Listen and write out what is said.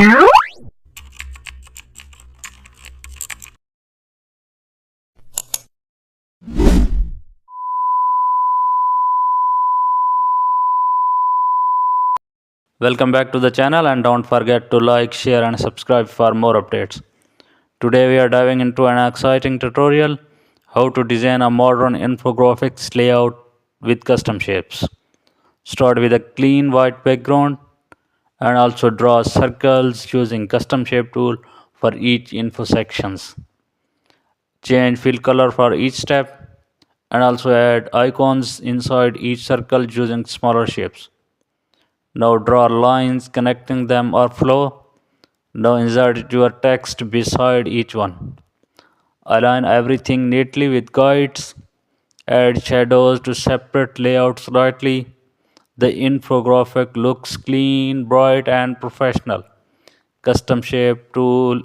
Welcome back to the channel, and don't forget to like, share and subscribe for more updates. Today we are diving into an exciting tutorial, how to design a modern infographics layout with custom shapes. Start with a clean white background and also draw circles using custom shape tool for each info sections. Change fill color for each step and also add icons inside each circle using smaller shapes. Now draw lines connecting them or flow. Now insert your text beside each one. Align everything neatly with guides. Add shadows to separate layouts slightly. The infographic looks clean, bright and professional. Custom shape tool